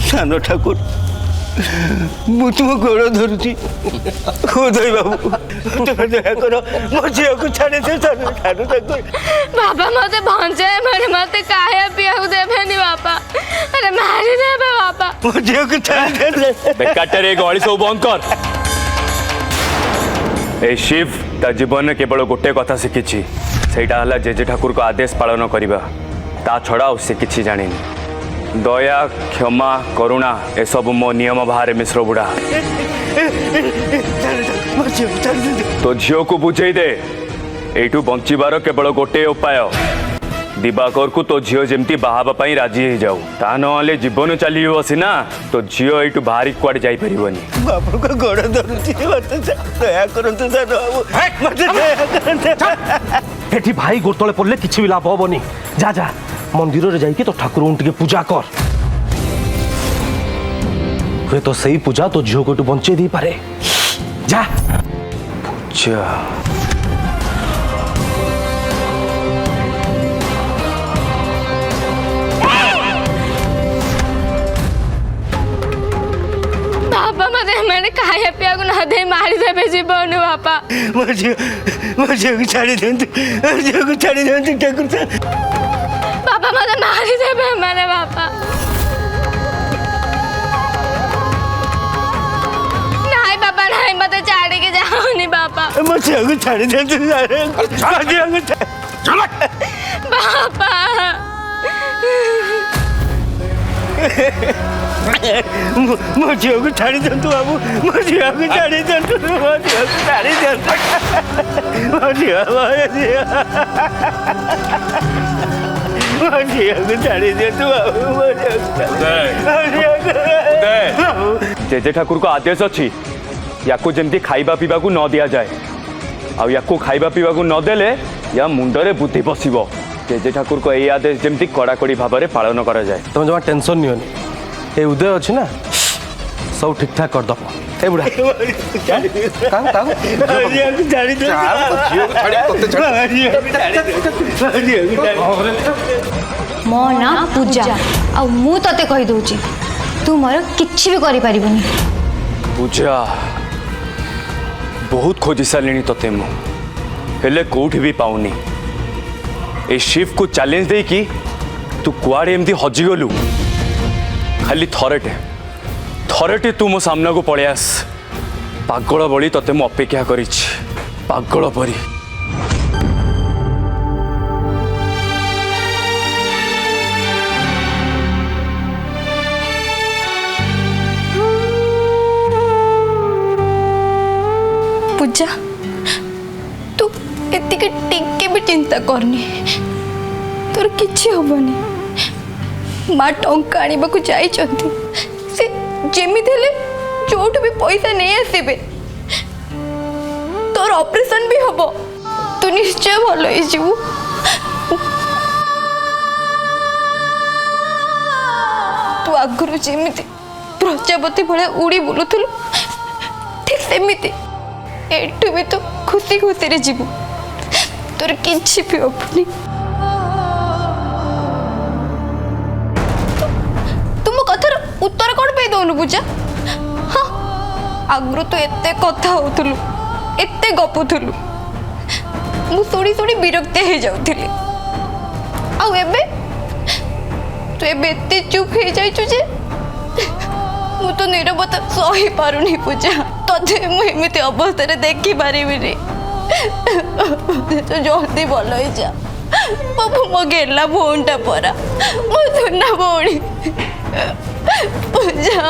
सान ठाकुर मु तुम गोड़ धरुची उदय बाबू तुम दया कर मो झील को छाड़ी दे सान ठाकुर। बाबा मते भंजाए मारे मते खाया पिया देबेनी बापा अरे मारी देबे बापा मो झील को छाड़ी दे। बेकाटर ए गली सब बंद कर। ए शिव ता जीवन केवल गोटे कथा शिखी सेटा हला जेजे ठाकुर को आदेश पालन करबा ता छड़ा से किछि जानिनी। दया क्षमा करुणा ए सब मो नियम बाहर मिश्र बुढ़ा। तो झील को बुझे दे एठू बंचीबार केवल गोटे उपाय दिवाकर को तो झील जमती बाहाबा पई राजी हो जाऊ ता नले जीवन चली बसिना तो झील एठू बाहरी कुआडे जाई परिबनी। बाबू को गोड़ धरुची मते दया करंतु सान बाबू मते दया करंतु। एठी भाई गोड़ तले पड़ले किछि भी लाभ होबनी। जा जा मंदिर रे जाई के तो ठाकुर उनके पूजा कर वे तो सही पूजा तो झील को बंचे दी पारे। जा पूजा बापा मते मैंने खाया पिया को ना दे मारी देबे जीवन बापा मो झील को छाड़ी देंतु झील को छाड़ी देंतु ठाकुर। बापा मते मारी देबे मारे बापा नहीं बापा नहीं मते छाड़ी के जाओनी बापा मो झील को छाड़ी देंतु बापा मो झील को छाड़ी देंतु बाबू मो झील को छाड़ी देंतु मो झील को छाड़ी देंतु मो झील को छाड़ी देंतु बाबू। जेजे ठाकुर को आदेश अच्छी या जमती खाइबा पीवा को न दिया जाए आ खाइबा पीवा को न देले या मुंडरे बुद्धि पशिब। जेजे ठाकुर को यही आदेश जमती कड़ाकड़ी भाव में पालन करा जाए। तुम जमा टेंशन नियोनी ए उदय अच्छी ना सब ठीक ठाक कर दब। ए बुढ़ा मो ना पूजा आ मु तते कहि दउची तू मोर किछि भी करि परिबनी। पूजा बहुत खोजी सारे तते मु हेले कोठी भी पाऊनी। ए शिव को चैलेंज दे कि तू कुआड़े एमती हजिगलु खाली थरटे तू मो सामना को पड़े आस पागल बड़ी तते मु अपेक्षा करिछि पागल परी। पूजा तू एतिके टिके भी चिंता करनी तोर किछि होबनी। माँ टंका आनिबा को जाई चंती से जेमी देले जोट भी पैसा नहीं आसीबे तोर ऑपरेशन भी होबो तू निश्चय भलो होई जीवु। तू आगुरु जेमिति प्रजापति भले उड़ी बुलुथुलु ठीक सेमिति एठु भी तो खुशी खुशी रे जीवु तोर किछि भी होबनी। उत्तर कौन पे दौनु पूजा। हाँ आगु तो एते कथा होतुलु एते गपुथुलु मु सुनी सुनी विरक्ति हे जाउथिली आउ एबे तू एबे एते चुप हे जाइछु जे मु तो नीरवता सही पारुनी पूजा तते मु एमिते अवस्था रे देखि पारिबिनी। तो जल्दी भल हो जा बाबू मो गेला भोंटा परा मो सुना भौणी पूजा।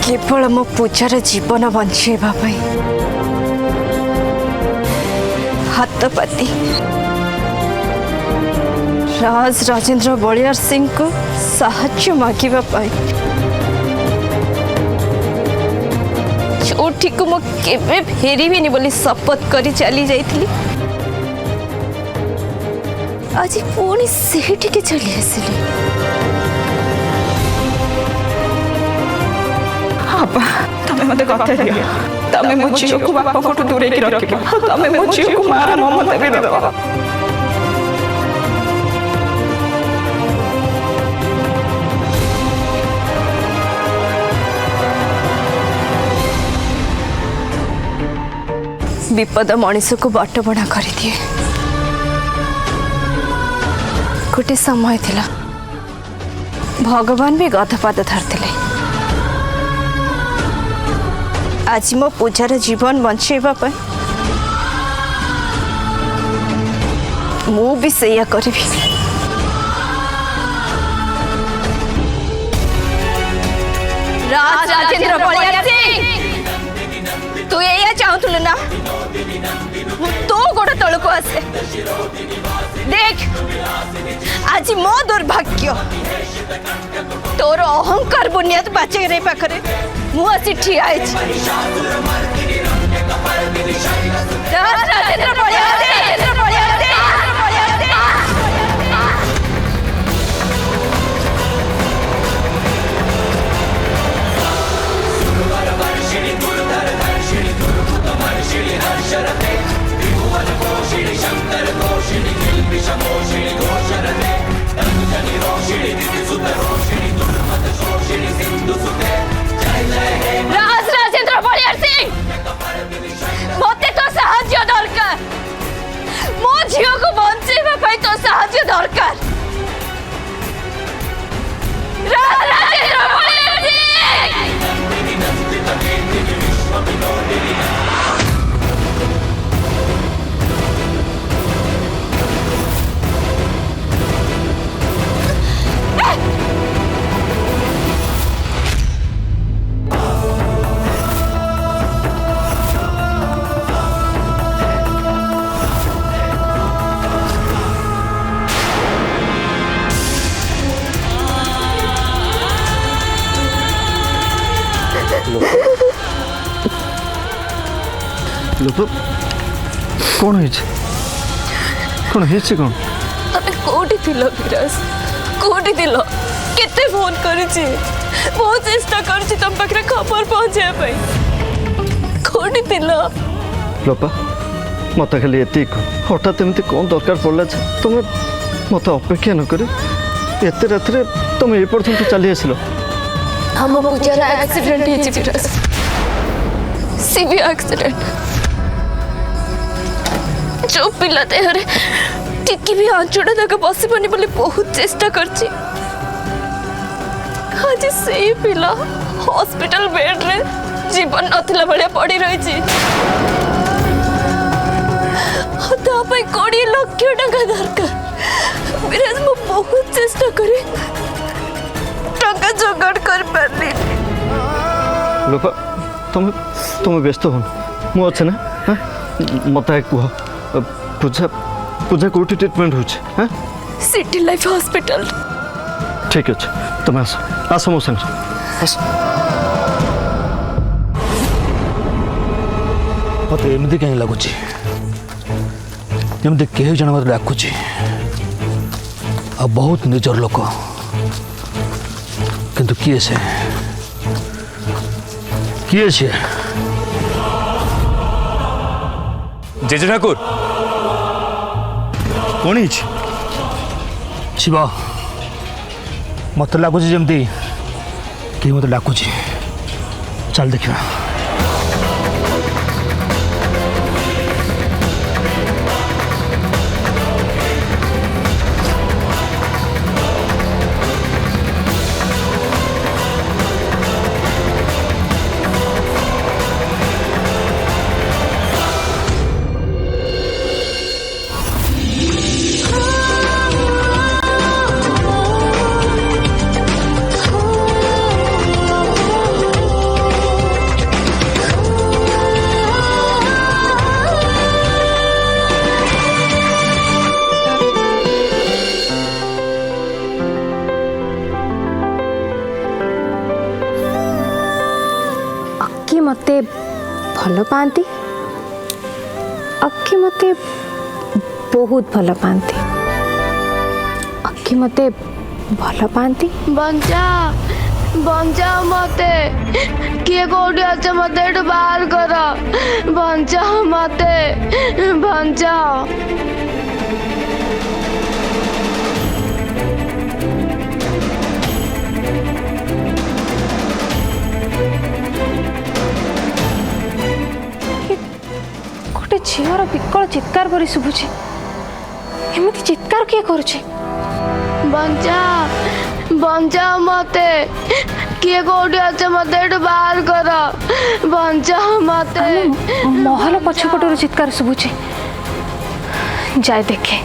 केवल मो पूजार जीवन बंचेबा हाथ पाती राज राजेंद्र बलियार सिंह को साहाय्य मागिबा जोठी को मो केबे फेरिबिनी बोली शपथ करी चली जाइथिली आज पुणी सेठी के चली आसिली। बापा तमें मते कथा दियो तमें मो झियो को बापा कोठु दूरे की रखिबो तमें मो झियो को मार ममता भी देबो विपद मनीष को बटबड़ा कर दिए गोटे समय थिला भगवान भी गधपाद धरते आज मो पूजार जीवन बंचेबा मु भी सैया करी राजेंद्र बलिया सिंह तू या चाहूलु ना तो गोड़ तलक आसे देख आज मो दुर्भाग्य तोर अहंकार बुनियाद बाचे रे पाखरे मु आसी ठिया राजेंद्र बलिया राजेंद्र बलिया सिंह मते तो साहाय्य दरकार मो झियो को बंचेबा पई तो साहाय्य दरकार राजेंद्र बलिया लोप कौन है कौन है कौन तमे कोठी थिलो विराज कोठी थिलो केते फोन करिछि बहुत चेष्टा करछि तम पाखरे खबर पहुंचे पई कोठी थिलो लोपा मत खाली एति हठात एमती कौन दरकार पड़ला तुम मत अपेक्षा न करे एते रात तुम ए पर्यंत चली आसिल हम पूजार एक्सीडेंट हे विराज सीवियर एक्सीडेंट जो पिला देहरे टिकी भी आंचुड़ा तक बसबनी बोली बहुत चेष्टा करछि आज से पिला हॉस्पिटल बेड रे जीवन नथिला बलिया पड़ी रहिछि ता पई 20 लाख टका दरकार विराज मो बहुत चेष्टा करे टका जोगाड़ कर पारली लोपा तुम व्यस्त हो मु अच्छे ना मत कह पूजा पूजा कौटी ट्रीटमेंट हो सिटी लाइफ हॉस्पिटल ठीक अच्छे तुम आस आस मो संग मत एमती कहीं लगुच जमती कहीं जन मत डाकुच आ बहुत निजर लोक किंतु किए से जेजे ठाकुर कौन शिव मत लगुच जमती कहीं मत डाकुच चल देखा मते भल पाती अक्की मते बहुत भल पाती अक्की मते भल पाती बंजा बचाओ मते किए कोडी अच्छा मते एटू बाहर करो बचाओ मते बचाओ गोटे झीवर विकल चित्कार परी शुभुची एमती चित्कार किए करुचे बचाओ मते किए कोडी अच्छा मते एटू बाहर करो बचाओ मते महल पछपटर चित्कार शुभुची जाए देखे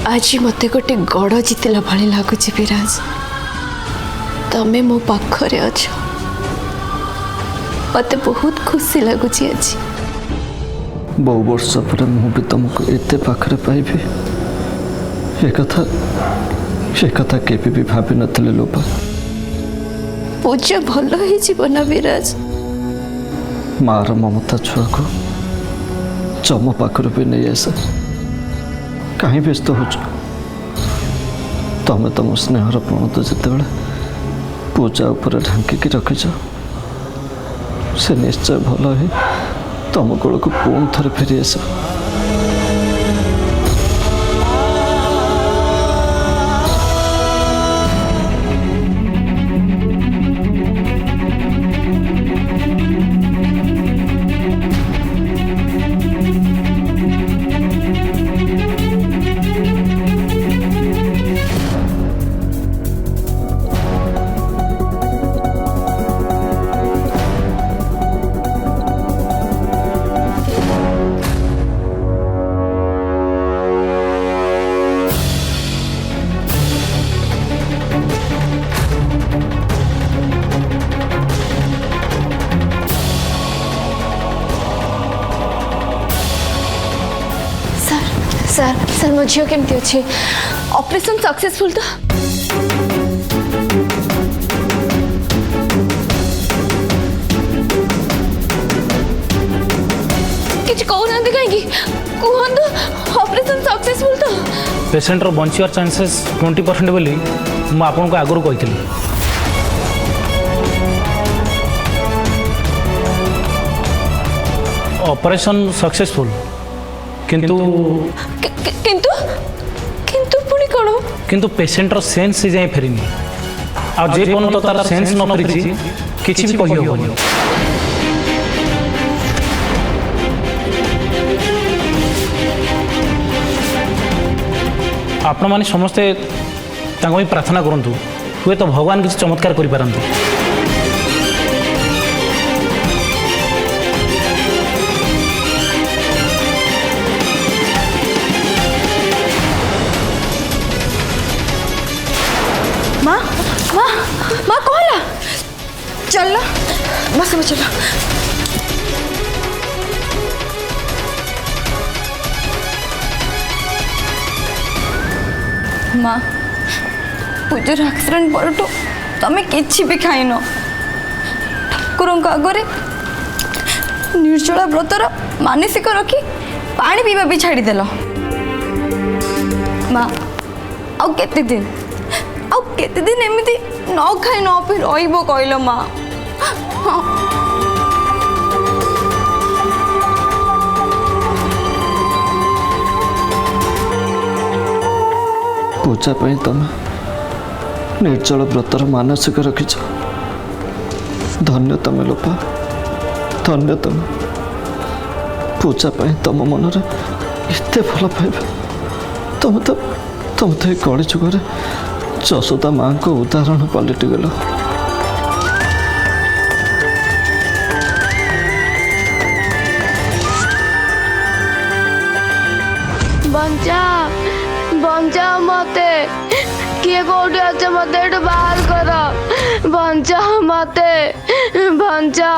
आज मते गोटे गड़ जितला भाई लगुच विराज तमें मो पाखरे अछ मते बहुत खुशी लगुच आज बहु वर्ष पर मुझे तुमको एते पाखरे पाइबी ए कथा केबे भी भाभी नथिले लोपा पूजा भल ही जीवन विराज मार ममता छुआ को चम पाखर भी नहीं आसे कहीं व्यस्त हो तमें तुम स्नेहर प्रणत जिते बड़े पूजा उपर ढांकिकी रखिच से निश्चय भल ही तुम कोल को पुणी थे फेरी आस सर सर मो झील केमती अच्छे ऑपरेशन सक्सेसफुल तो किछ कहूना कहीं कहतु ऑपरेशन सक्सेसफुल तो पेसेंटर बचार चांसेस 20% बोली मुझे आपको आगुरी कही ऑपरेशन सक्सेसफुल किंतु किंतु किंतु पुणी कौन किंतु पेसेंटर सेंस से जाए फेरीनी आ जे पर्यंत तो तार सेंस न फेरी किछि भी कहि होबनी आपण माने समस्ते तांको प्रार्थना करंतु हुए तो भगवान किसी चमत्कार करि पारंतु माँ माँ माँ कहला चल बस में चलो माँ पूजर एक्सीडेंट पड़ू तमें किसी भी खाइन ठाकुर आगे निर्जला व्रतर मानसिक रखी पानी पीवा भी छाड़देल माँ आउ केते दिन एमती न खाई न पी रही कहल माँ पूजा तुम निर्जल व्रतर मानसिक रखिच धन्य तुम लोपा धन्य तुम पूजा तुम मन एत भल पाइबा तुम तो ये कली जुगर जशोदा माँ को उदाहरण पलटि गल बंचा मते किए कोठी अच्छे मते एटू बाहर कर बंचा मते बंचा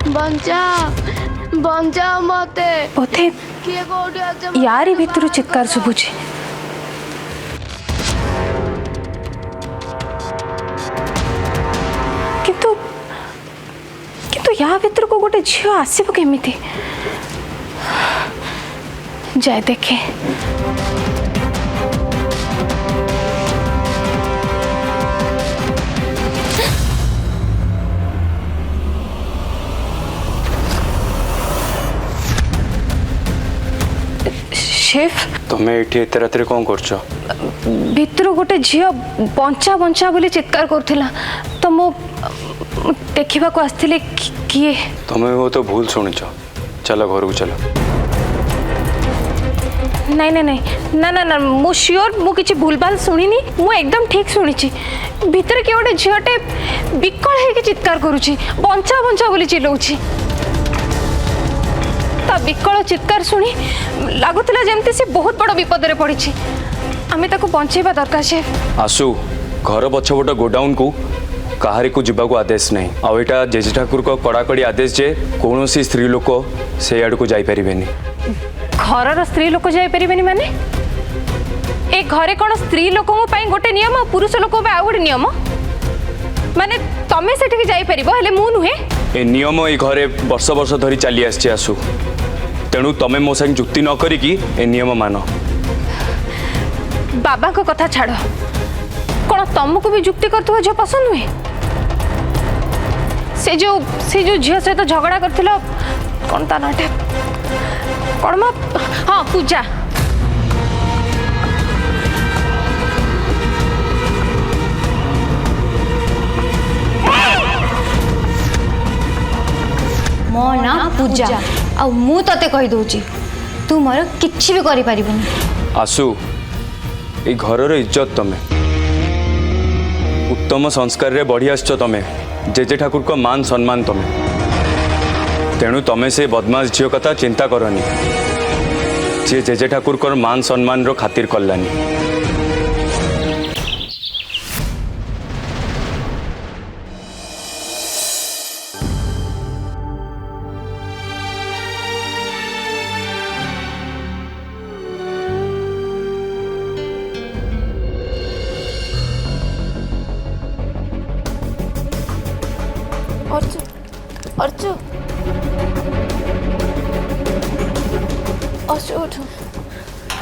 बंचा बंचा मते बोधे किए कोठी अच्छे यारी भितर चित्कार शुभुची किंतु किंतु या भितर को गोटे झील आसब केमिति जाए देखे शेफ तुम्हें ये एत रात कौन कर भितर गोटे झील बंचा बंचा बोली चित्कार करथिला तो मु देखा को आसथिले किए तुम्हें वो तो भूल शुणिच चलो घर को चलो नहीं नहीं नहीं ना ना ना मु श्योर मु किछि भूलभाल सुनिनी मु एकदम ठीक सुनिछि भितर के गोटे झीलटे विकल है चित्कार करुछि बंचा बंचा बोली चिल्लाउछि ता विकल चित्कार सुनी लागुतला जेमती से बहुत बड़ विपद रे पड़िछि आमे ताको बंचेबा दरकार शेफ आसु घर पछपट गोडाउन को कहारी को जीवा को आदेश नहीं आ एटा जेजे ठाकुर को कड़ाकड़ी आदेश जे कौन स्त्री लोक से आड़ को जाई परिबेनी घर स्त्री लोक जाई परिबेनी माने ए घरे कोन स्त्री लोकमो पई गोटे नियम आ पुरुष लोक पई आ गोटे नियम माने तमे सेठी जाई परिबो हेले मु नुहे ए नियम ए घरे वर्ष वर्ष धरी चली आछे आसु तेणु तमे मो संग जुक्ति न करी कि ए नियम मान बाबा को कथा छाड़ कौन तुमको भी जुक्ति करथुवा जो पसंद हुए से जो झील सहित झगड़ा करथिला कौन ता नाटे कौन मा हाँ पूजा मो ना पूजा आ मु तते कहि दोची तू मोर किछि भी करि परिबनी आसु ए घरर इज्जत तमे उत्तम संस्कार रे बढ़ी आसछ तमे जेजे ठाकुर को मान सम्मान तमे तेणु तमे से बदमाश झील कथा चिंता करनी जे जेजे ठाकुर को मान सम्मान रो खातिर कलानी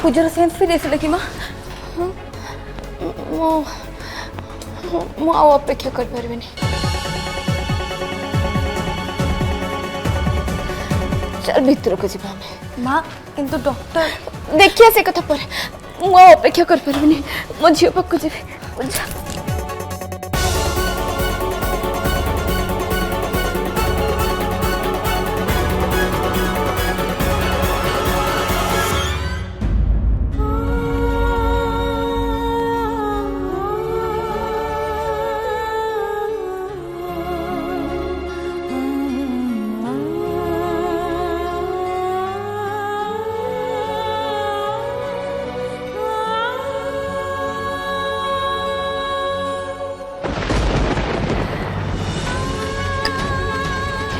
पूजार सेंस फिर ऐसे लगी माँ मो अपेक्षा कर पारिबेनी चल भीतर को जीवा माँ किंतु डॉक्टर देखिए से कथा पर मो अपेक्षा कर पारिबेनी मो झियो पाक जीवी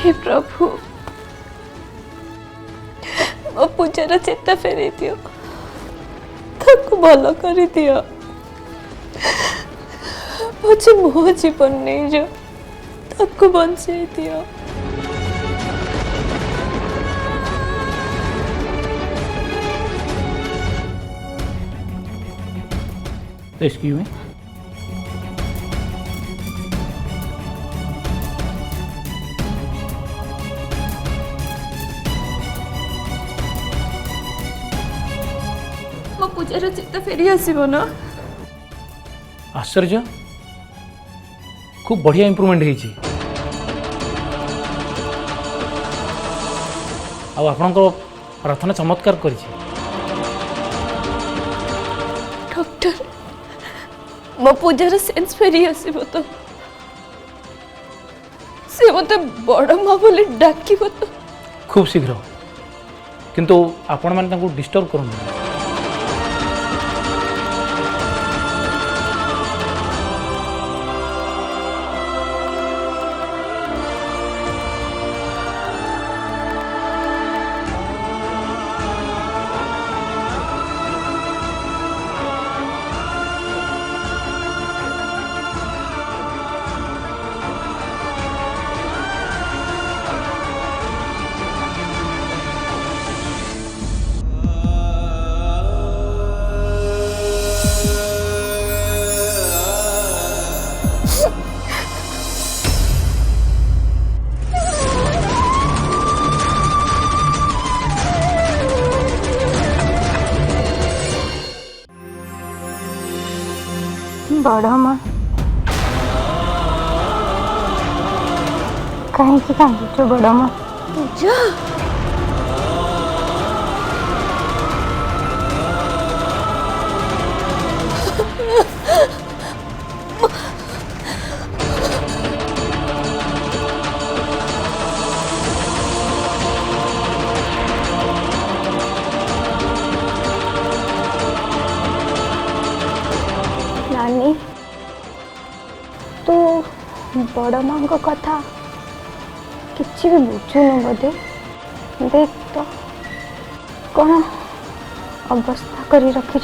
हे प्रभु मो पूजार चेता फेरे दियो ताको भल कर दियो मुझे मो जीवन नहीं जो ताको बंचे दियो एक्सक्यूज मी मो पूजार चेता फेरी आसीबो ना आश्चर्य खूब बढ़िया इम्प्रूवमेंट होती आपणकर प्रार्थना चमत्कार कर डॉक्टर मो पूजार सेंस फेरी आसीबो तो से मते बड़ माँ बोली डाकिबो तो खूब शीघ्र किंतु आपण मैंने डिस्टर्ब करूँ बड़ माँ कहीं कांदुच बड़ माँ? पूजा नानी तू बड़ माँ को कथा किसी भी बुझुनु बोधे। देख तो कौन अवस्था करी रखी।